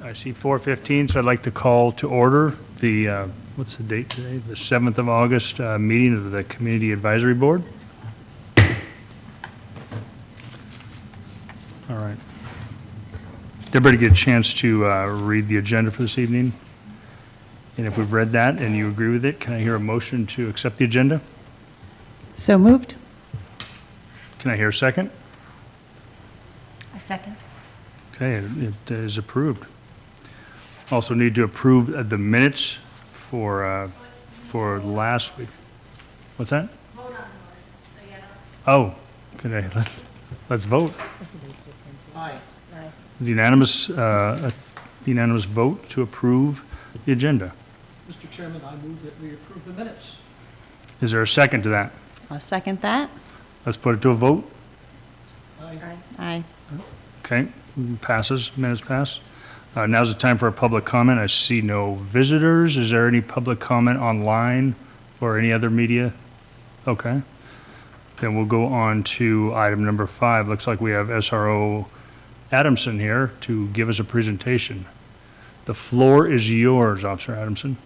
I see 4:15, so I'd like to call to order the, what's the date today? The 7th of August meeting of the Community Advisory Board. All right. Did everybody get a chance to read the agenda for this evening? And if we've read that and you agree with it, can I hear a motion to accept the agenda? So moved. Can I hear a second? I second. Okay, it is approved. Also need to approve the minutes for last week. What's that? Oh, could I, let's vote. Aye. Is unanimous, a unanimous vote to approve the agenda. Mr. Chairman, I move that we approve the minutes. Is there a second to that? I'll second that. Let's put it to a vote. Aye. Aye. Okay, passes, minutes pass. Now's the time for a public comment. I see no visitors. Is there any public comment online or any other media? Okay. Then we'll go on to item number 5. Looks like we have SRO Adamson here to give us a presentation. The floor is yours, Officer Adamson.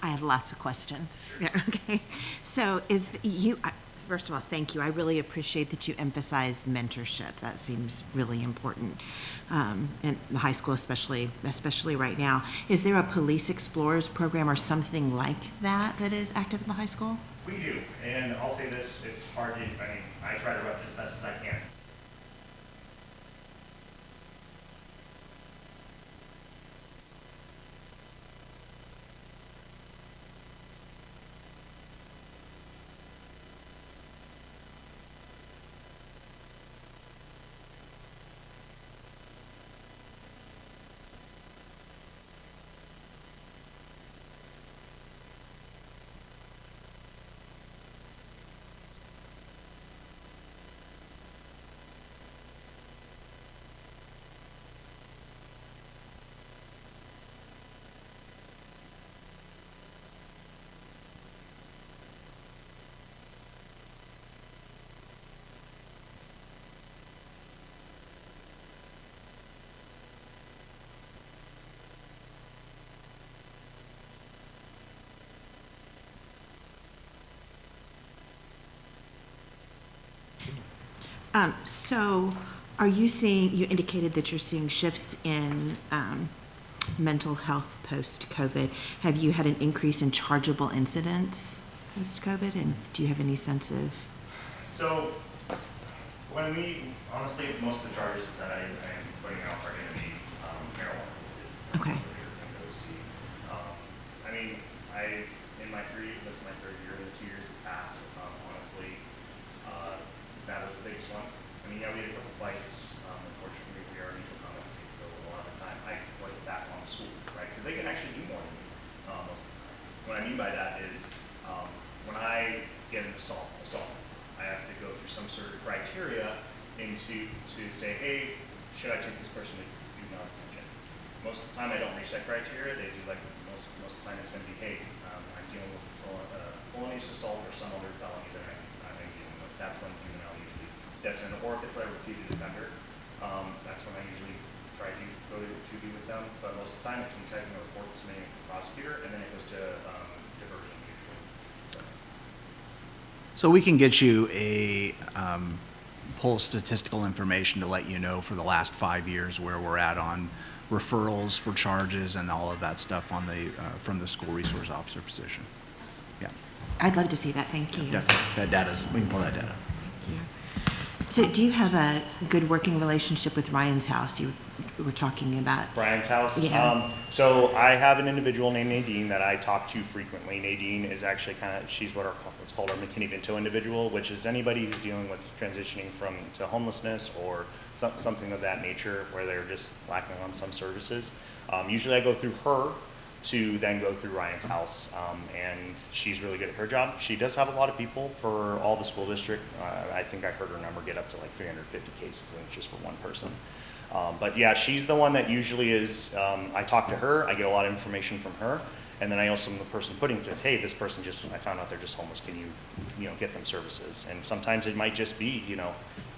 I have lots of questions. Yeah, okay. So first of all, thank you. I really appreciate that you emphasize mentorship. That seems really important in the high school, especially right now. Is there a Police Explorers program or something like that that is active in the high school? We do, and I'll say this, it's hard to, I try to rep it as best as I can. So are you you indicated that you're seeing shifts in mental health post-COVID. Have you had an increase in chargeable incidents post-COVID? And do you have any sense of? So, honestly, most of the charges that I am putting out are going to be marijuana. Okay. Things that we see. This is my third year, the 2 years have passed. Honestly, that was the biggest one. We had a couple fights. Unfortunately, we are a neutral comment state, so a lot of the time I put that on the school, right? Because they can actually do more than me most of the time. What I mean by that is when I get an assault, I have to go through some sort of criteria to say, hey, should I take this person to juvenile detention? Most of the time, I don't reach that criteria. They do most of the time. It's going to be, hey, I'm dealing with felonious assault or some other felony that I'm dealing with. That's when juvenile usually steps in, or if it's a repeated offender, that's when I usually try to go to be with them. But most of the time, it's me typing a report, submitting it to the prosecutor, and then it goes to diversion usually. So we can get you a pull statistical information to let you know for the last 5 years where we're at on referrals for charges and all of that stuff on the from the school resource officer position. Yeah, I'd love to see that. Thank you. definitely. We can pull that data. Thank you. So do you have a good working relationship with Ryan's House? You were talking about. Brian's house. Yeah. So I have an individual named Nadine that I talk to frequently. Nadine is actually she's what's called our McKinney-Vento individual, which is anybody who's dealing with transitioning to homelessness or something of that nature where they're just lacking on some services. Usually I go through her to then go through Ryan's house, and she's really good at her job. She does have a lot of people for all the school district. I think I heard her number get up to like 350 cases, and it's just for one person. But yeah, she's the one that usually is, I talk to her, I get a lot of information from her, and then I also am the person putting to, hey, this person I found out they're just homeless, can you get them services? And sometimes it might just be,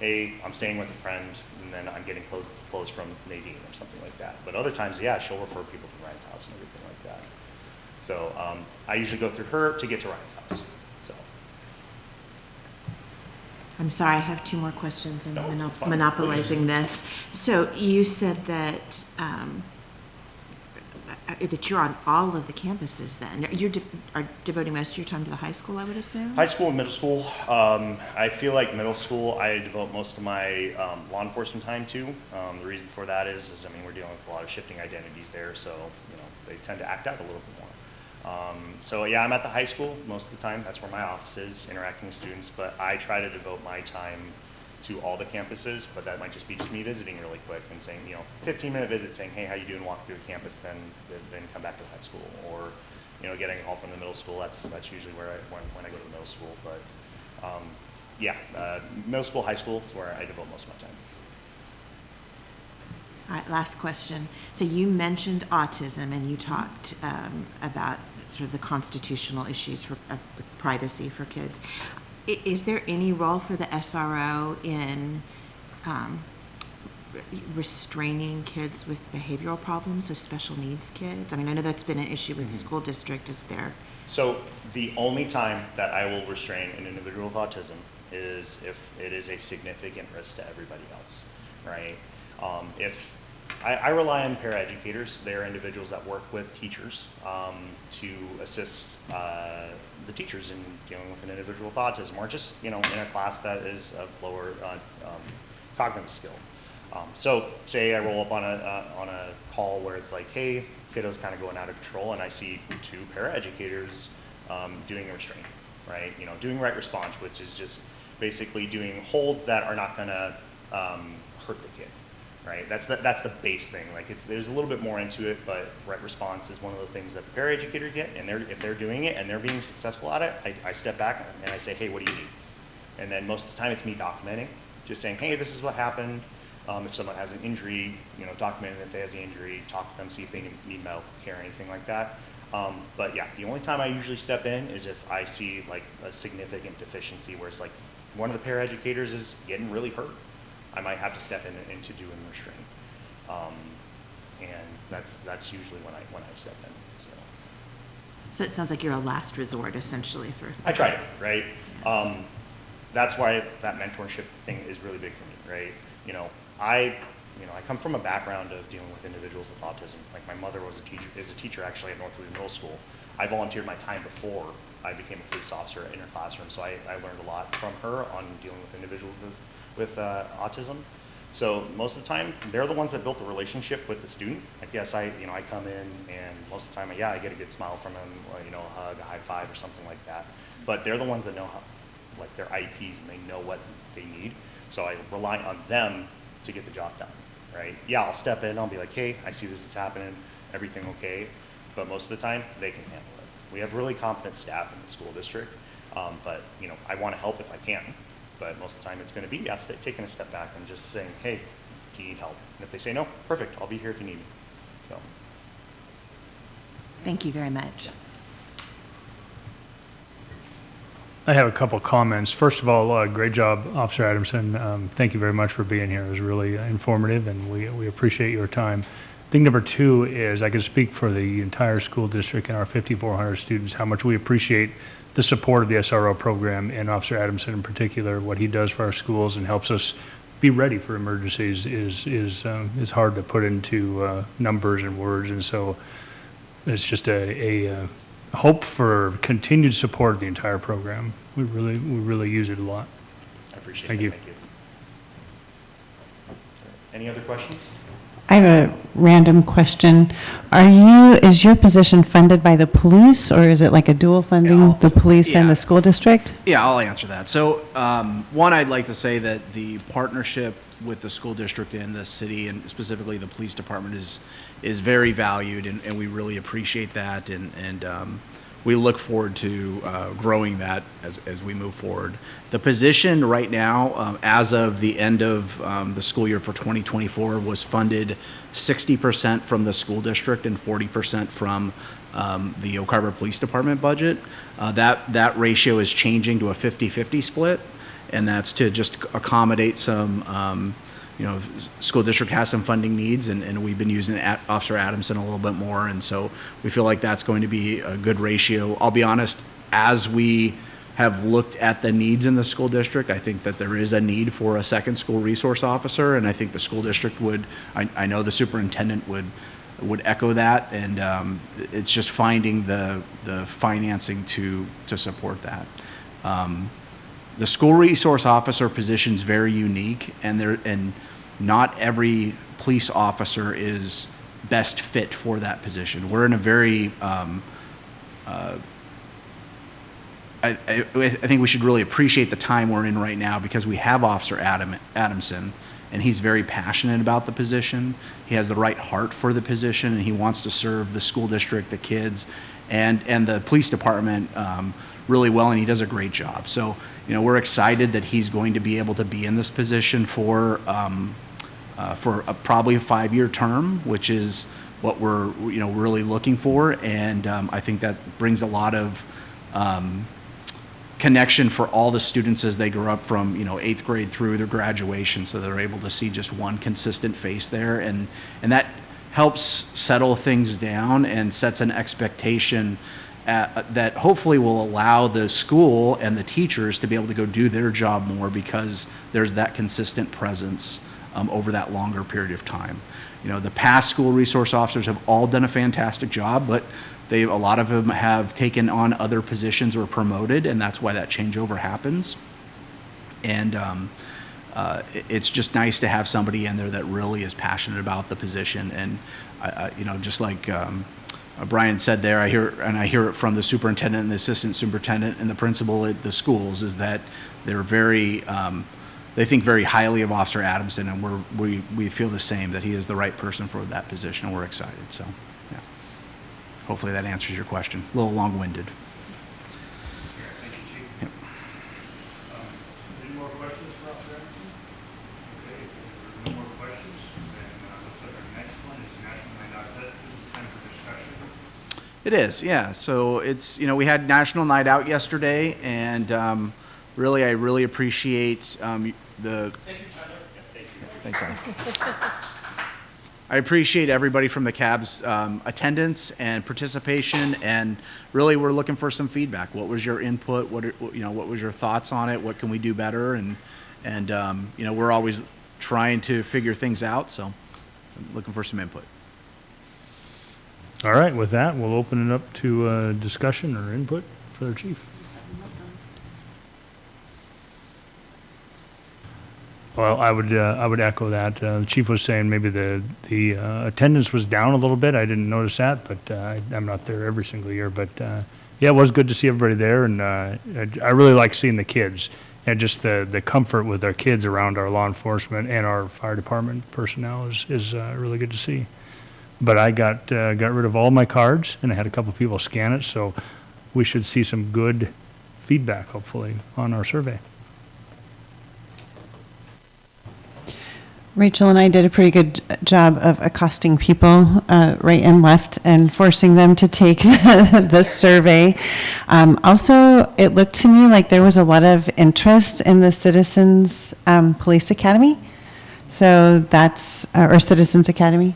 hey, I'm staying with a friend, and then I'm getting clothes from Nadine or something like that. But other times, yeah, she'll refer people to Ryan's house and everything like that. So I usually go through her to get to Ryan's house. So. I'm sorry, I have two more questions. No, I'm it's fine. monopolizing this. So you said that that you're on all of the campuses then. You are devoting most of your time to the high school, I would assume? High school and middle school. I feel like middle school I devote most of my law enforcement time to. The reason for that is we're dealing with a lot of shifting identities there, so they tend to act out a little bit more. So yeah, I'm at the high school most of the time. That's where my office is, interacting with students. But I try to devote my time to all the campuses. But that might just be me visiting really quick and saying, 15-minute visit, saying, hey, how you doing? Walk through the campus, then come back to the high school, or getting a call from the middle school. That's usually where when I go to the middle school. But middle school, high school is where I devote most of my time. All right, last question. So you mentioned autism, and you talked about sort of the constitutional issues with privacy for kids. Is there any role for the SRO in restraining kids with behavioral problems, so special needs kids? I mean, I know that's been an issue with the school district. Is there? So the only time that I will restrain an individual with autism is if it is a significant risk to everybody else, right? If I rely on paraeducators, they're individuals that work with teachers to assist the teachers in dealing with an individual with autism, or just in a class that is of lower cognitive skill. So say I roll up on a call where it's like, hey, kiddo's kind of going out of control, and I see 2 paraeducators doing a restraint, right? Doing right response, which is just basically doing holds that are not going to hurt the kid, right? That's the base thing. Like there's a little bit more into it, but right response is one of the things that the paraeducator get, and if they're doing it and they're being successful at it, I step back and I say, hey, what do you need? And then most of the time it's me documenting, just saying, hey, this is what happened. If someone has an injury, documenting that they has the injury, talk to them, see if they need medical care or anything like that. But yeah, the only time I usually step in is if I see like a significant deficiency where it's like one of the paraeducators is getting really hurt. I might have to step in to do a restraint. And that's usually when I step in. So it sounds like you're a last resort, essentially, for. I try to, right? That's why that mentorship thing is really big for me, right? I come from a background of dealing with individuals with autism. Like my mother is a teacher actually at Northwood Middle School. I volunteered my time before I became a police officer in her classroom, so I learned a lot from her on dealing with individuals with autism. So most of the time, they're the ones that built the relationship with the student. Like yes, I come in and most of the time, I get a good smile from them, a hug, a high five, or something like that. But they're the ones that know how, like their IEPs, and they know what they need. So I rely on them to get the job done, right? Yeah, I'll step in, I'll be like, hey, I see this is happening, everything okay? But most of the time, they can handle it. We have really competent staff in the school district, but I want to help if I can. But most of the time, it's going to be taking a step back and just saying, hey, do you need help? And if they say no, perfect, I'll be here if you need me. So. Thank you very much. I have a couple comments. First of all, great job, Officer Adamson. Thank you very much for being here. It was really informative, and we appreciate your time. Thing number 2 is I can speak for the entire school district and our 5,400 students, how much we appreciate the support of the SRO program, and Officer Adamson in particular. What he does for our schools and helps us be ready for emergencies is hard to put into numbers and words, and so it's just a hope for continued support of the entire program. We really use it a lot. I appreciate Thank it. you. Thank you. Any other questions? I have a random question. Is your position funded by the police, or is it like a dual funding, Yeah, the police and yeah. the school district? Yeah, I'll answer that. So, one, I'd like to say that the partnership with the school district and the city, and specifically the police department, is very valued, and we really appreciate that, and we look forward to growing that as we move forward. The position right now, as of the end of the school year for 2024, was funded 60% from the school district and 40% from the Oak Harbor Police Department budget. That ratio is changing to a 50-50 split, and that's to just accommodate some, school district has some funding needs, and we've been using Officer Adamson a little bit more, and so we feel like that's going to be a good ratio. I'll be honest, as we have looked at the needs in the school district, I think that there is a need for a second school resource officer, and I think the school district I know the superintendent would echo that, and it's just finding the financing to support that. The school resource officer position is very unique, and not every police officer is best fit for that position. We're in a very, I think we should really appreciate the time we're in right now, because we have Officer Adamson, and he's very passionate about the position. He has the right heart for the position, and he wants to serve the school district, the kids, and the police department really well, and he does a great job. So, we're excited that he's going to be able to be in this position for probably a 5-year term, which is what we're really looking for, and I think that brings a lot of connection for all the students as they grow up from, 8th grade through their graduation, so they're able to see just one consistent face there. And that helps settle things down and sets an expectation that hopefully will allow the school and the teachers to be able to go do their job more, because there's that consistent presence over that longer period of time. The past school resource officers have all done a fantastic job, but a lot of them have taken on other positions or promoted, and that's why that changeover happens. And it's just nice to have somebody in there that really is passionate about the position. And just like Brian said there, I hear it from the superintendent and the assistant superintendent and the principal at the schools, is that they're they think very highly of Officer Adamson, and we feel the same, that he is the right person for that position, and we're excited. So, yeah. Hopefully that answers your question. A little long-winded. Thank you, Chief. Yep. Any more questions for Officer Anderson? Okay, if there are no more questions, then looks like our next one is National Night Out. Is that the time for discussion? It is, yeah. So it's, we had National Night Out yesterday, and I really appreciate the. Thank you, Tyler. Yeah, thank you. Thanks, Tyler. I appreciate everybody from the CAB's attendance and participation, and really we're looking for some feedback. What was your input? What was your thoughts on it? What can we do better? And we're always trying to figure things out, so I'm looking for some input. All right, with that, we'll open it up to discussion or input for the chief. Well, I would echo that. The chief was saying maybe the attendance was down a little bit. I didn't notice that, but I'm not there every single year. But yeah, it was good to see everybody there, and I really like seeing the kids and just the comfort with our kids around our law enforcement and our fire department personnel is really good to see. But I got rid of all my cards, and I had a couple people scan it, so we should see some good feedback, hopefully, on our survey. Rachel and I did a pretty good job of accosting people right and left and forcing them to take the survey. Also, it looked to me like there was a lot of interest in the Citizens Police Academy. So that's, or Citizens Academy.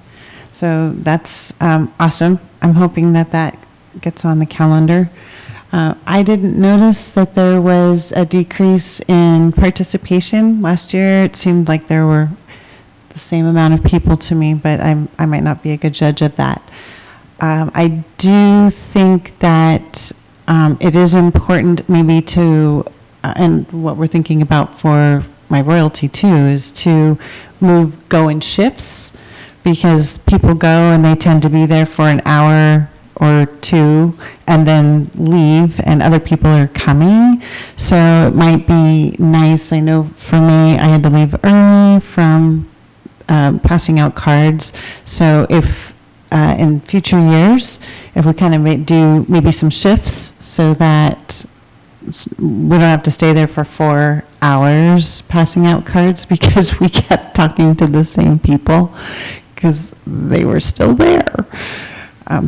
So that's awesome. I'm hoping that gets on the calendar. I didn't notice that there was a decrease in participation. Last year, it seemed like there were the same amount of people to me, but I might not be a good judge of that. I do think that it is important maybe to, and what we're thinking about for my royalty too, is to go in shifts, because people go and they tend to be there for an hour or two and then leave, and other people are coming. So it might be nice. I know for me, I had to leave early from passing out cards. So if in future years, if we kind of do maybe some shifts so that we don't have to stay there for 4 hours passing out cards, because we kept talking to the same people because they were still there.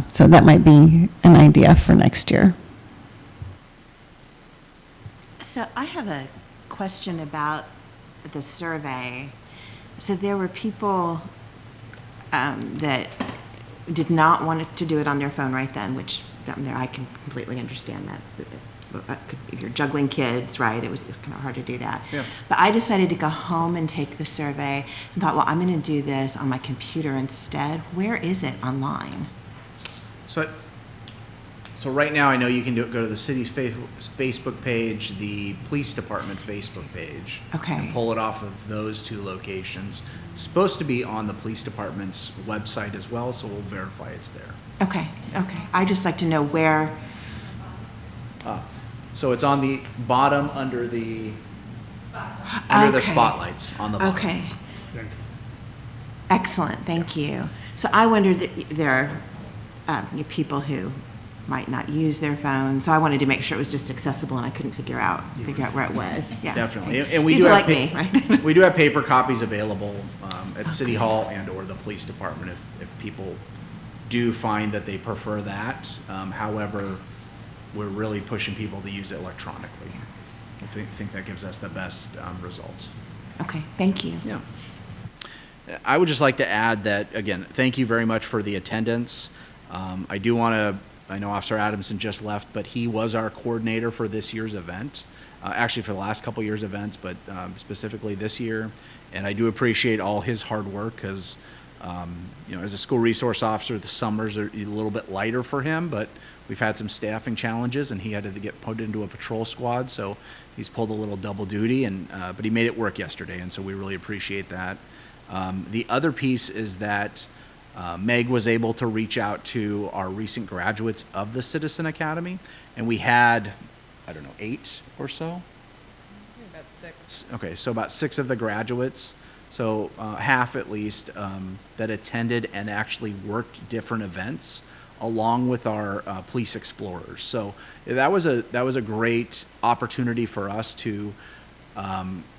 So that might be an idea for next year. So I have a question about the survey. So there were people that did not want to do it on their phone right then, which I can completely understand that. If you're juggling kids, right, it was kind of hard to do that. Yeah. But I decided to go home and take the survey and thought, well, I'm going to do this on my computer instead. Where is it online? So right now, I know you can go to the city's Facebook page, the police department Facebook page. Okay. And pull it off of those two locations. It's supposed to be on the police department's website as well, so we'll verify it's there. Okay. I just like to know where. So it's on the bottom under the Okay. spotlights on the bottom. Okay. Thank you. Excellent, thank you. So I wondered that there are people who might not use their phones, so I wanted to make sure it was just accessible, and I couldn't figure out where it was. Yeah. Definitely, and we People do have like me, right? we do have paper copies available at City Hall and/or the police department if people do find that they prefer that. However, we're really pushing people to use it electronically. I think that gives us the best results. Okay, thank you. Yeah. I would just like to add that, again, thank you very much for the attendance. I do want to, I know Officer Adamson just left, but he was our coordinator for this year's event, actually for the last couple years' events, but specifically this year. And I do appreciate all his hard work because, as a school resource officer, the summers are a little bit lighter for him, but we've had some staffing challenges and he had to get put into a patrol squad. So he's pulled a little double duty, but he made it work yesterday. And so we really appreciate that. The other piece is that Meg was able to reach out to our recent graduates of the Citizen Academy, and we had, 8 or so? About 6. Okay, so about 6 of the graduates, so half at least, that attended and actually worked different events along with our police explorers. So that was a great opportunity for us to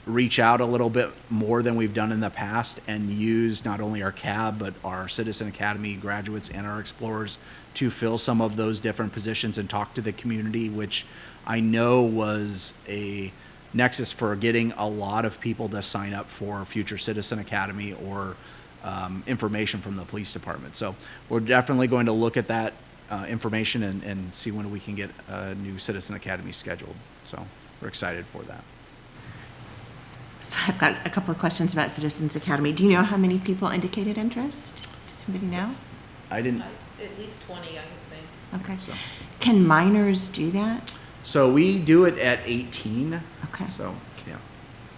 reach out a little bit more than we've done in the past and use not only our CAB, but our Citizen Academy graduates and our explorers to fill some of those different positions and talk to the community, which I know was a nexus for getting a lot of people to sign up for future Citizen Academy or information from the police department. So we're definitely going to look at that information and see when we can get a new Citizen Academy scheduled. So we're excited for that. So I've got a couple of questions about Citizens Academy. Do you know how many people indicated interest? Does somebody know? I didn't. At least 20, I would think. Okay. So- Can minors do that? So we do it at 18. Okay. So, yeah.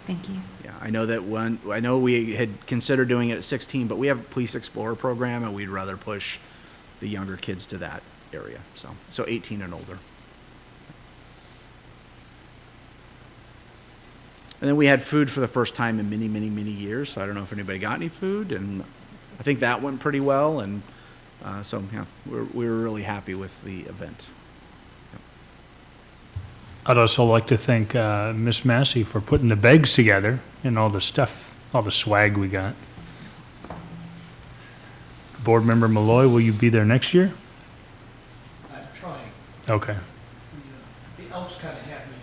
Thank you. Yeah, I know we had considered doing it at 16, but we have a Police Explorer program and we'd rather push the younger kids to that area. So 18 and older. And then we had food for the first time in many, many, many years. So I don't know if anybody got any food, and I think that went pretty well. And so yeah, we were really happy with the event. I'd also like to thank Miss Massey for putting the bags together and all the stuff, all the swag we got. Board Member Malloy, will you be there next year? I'm trying. Okay. The Elks kind of had me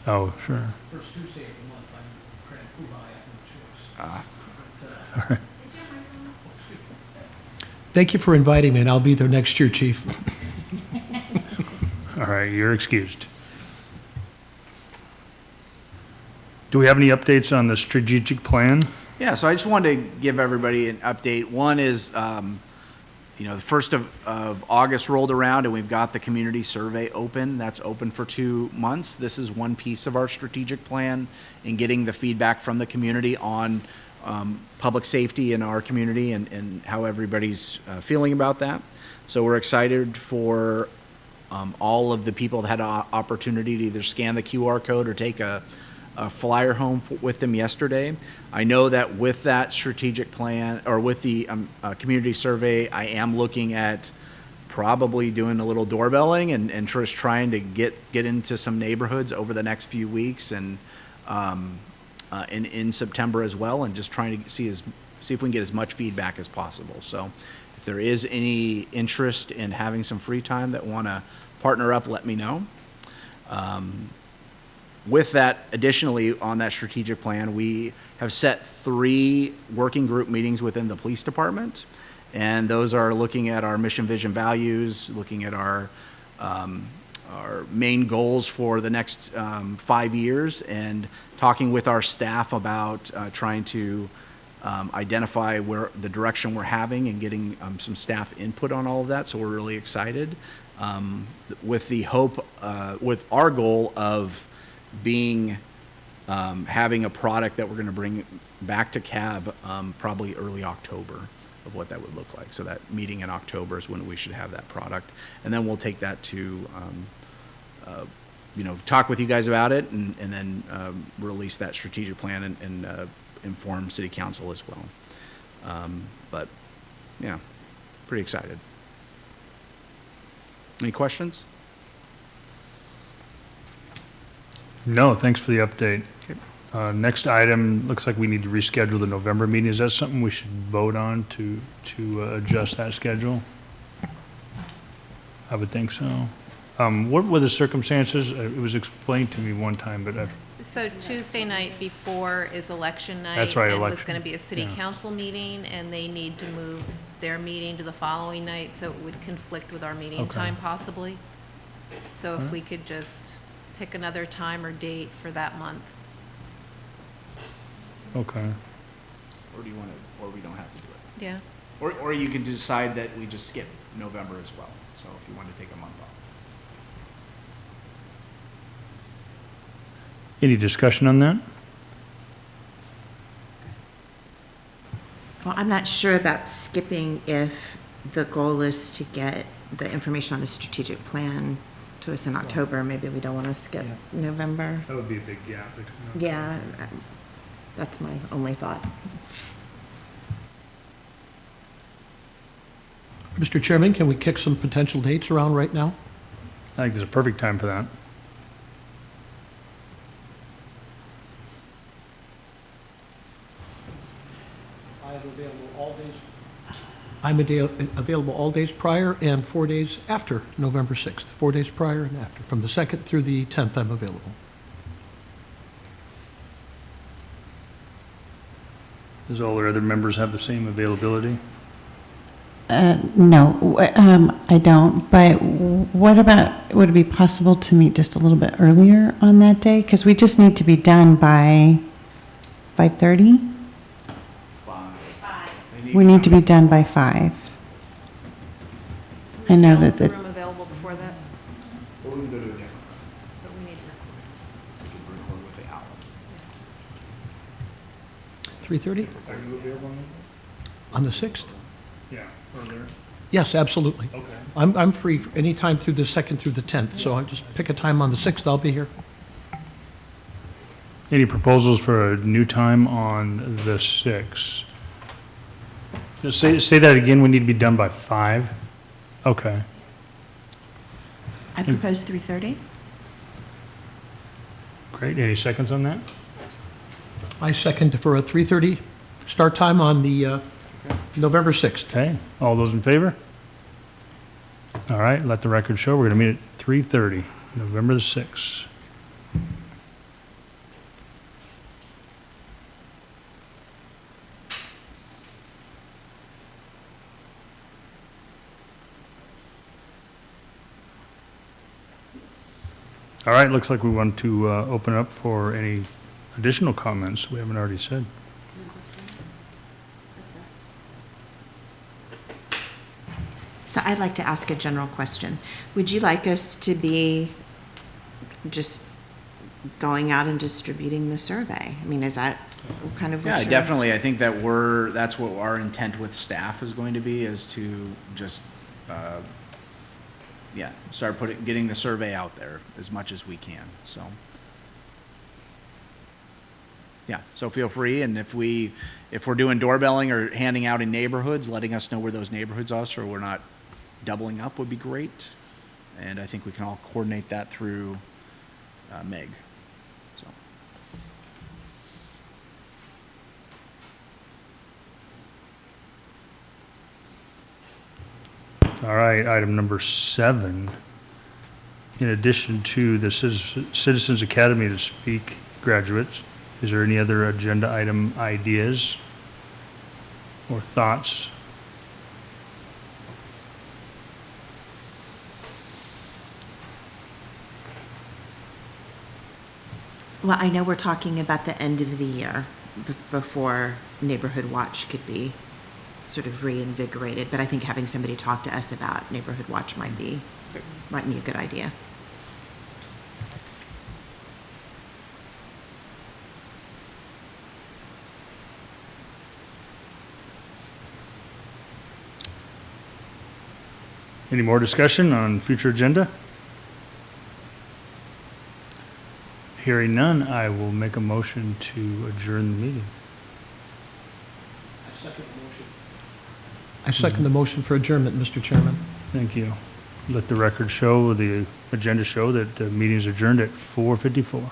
Oh, sure. first Tuesday of the month. I'm trying to prove I have no choice. But, thank you for inviting me, and I'll be there next year, Chief. All right, you're excused. Do we have any updates on the strategic plan? Yeah, so I just wanted to give everybody an update. One is, the 1st of August rolled around and we've got the community survey open. That's open for 2 months. This is one piece of our strategic plan in getting the feedback from the community on public safety in our community and how everybody's feeling about that. So we're excited for all of the people that had an opportunity to either scan the QR code or take a flyer home with them yesterday. I know that with that strategic plan, or with the community survey, I am looking at probably doing a little doorbelling and just trying to get into some neighborhoods over the next few weeks and in September as well, and just trying to see if we can get as much feedback as possible. So if there is any interest in having some free time that want to partner up, let me know. With that, additionally, on that strategic plan, we have set 3 working group meetings within the police department. And those are looking at our mission, vision, values, looking at our main goals for the next 5 years, and talking with our staff about trying to identify where the direction we're having and getting some staff input on all of that. So we're really excited with the hope, with our goal of being having a product that we're going to bring back to CAB probably early October of what that would look like. So that meeting in October is when we should have that product, and then we'll take that to talk with you guys about it, and then release that strategic plan and inform City Council as well. But yeah, pretty excited. Any questions? No, thanks for the update. Okay. Next item, looks like we need to reschedule the November meeting. Is that something we should vote on to adjust that schedule? I would think so. What were the circumstances? It was explained to me one time, but So Tuesday night before is election night. That's right, And was election. going to be a city Yeah. council meeting, and they need to move their meeting to the following night, so it would conflict with our meeting Okay. time possibly. So if we could just pick another time or date for that month. okay. Or do you want to, or we don't have to do it? Yeah. Or you can decide that we just skip November as well, so if you want to take a month off. Any discussion on that? Well, I'm not sure about skipping if the goal is to get the information on the strategic plan to us in October. Maybe we don't want to skip November. That would be a big gap between. Yeah, that's my only thought. Mr. Chairman, can we kick some potential dates around right now? I think it's a perfect time for that. I am available all days. I'm available all days prior and 4 days after November 6th. 4 days prior and after. From the 2nd through the 10th, I'm available. Does all our other members have the same availability? No, I don't, but what about, would it be possible to meet just a little bit earlier on that day? Because we just need to be done by 5:30? We need to be done by 5. I know that, Is the that room available before that? Or we can go to a different room. But we need to record. We can record with the owl. 3:30 Are you available? on the 6th? Yeah, earlier. Yes, absolutely. Okay. I'm free anytime through the 2nd through the 10th, so I just pick a time on the 6th, I'll be here. Any proposals for a new time on the 6th? Just say that again, we need to be done by 5? Okay. I propose 3:30. Great, any seconds on that? I second for a 3:30 start time on the November 6th. Okay, all those in favor? All right, let the record show, we're gonna meet at 3:30, November the 6th. All right, looks like we want to open up for any additional comments we haven't already said. So I'd like to ask a general question. Would you like us to be just going out and distributing the survey? I mean, is that kind of what Yeah, you're- definitely. I think that that's what our intent with staff is going to be, is to just, start getting the survey out there as much as we can, so. Yeah, so feel free, and if we're doing doorbelling or handing out in neighborhoods, letting us know where those neighborhoods are so we're not doubling up would be great. And I think we can all coordinate that through Meg, so. All right, item number 7. In addition to the Citizens Academy to Speak graduates, is there any other agenda item ideas or thoughts? Well, I know we're talking about the end of the year before Neighborhood Watch could be sort of reinvigorated, but I think having somebody talk to us about Neighborhood Watch might be a good idea. Any more discussion on future agenda? Hearing none, I will make a motion to adjourn the meeting. I second the motion for adjournment, Mr. Chairman. Thank you. Let the record show, the agenda show that the meeting is adjourned at 4:54.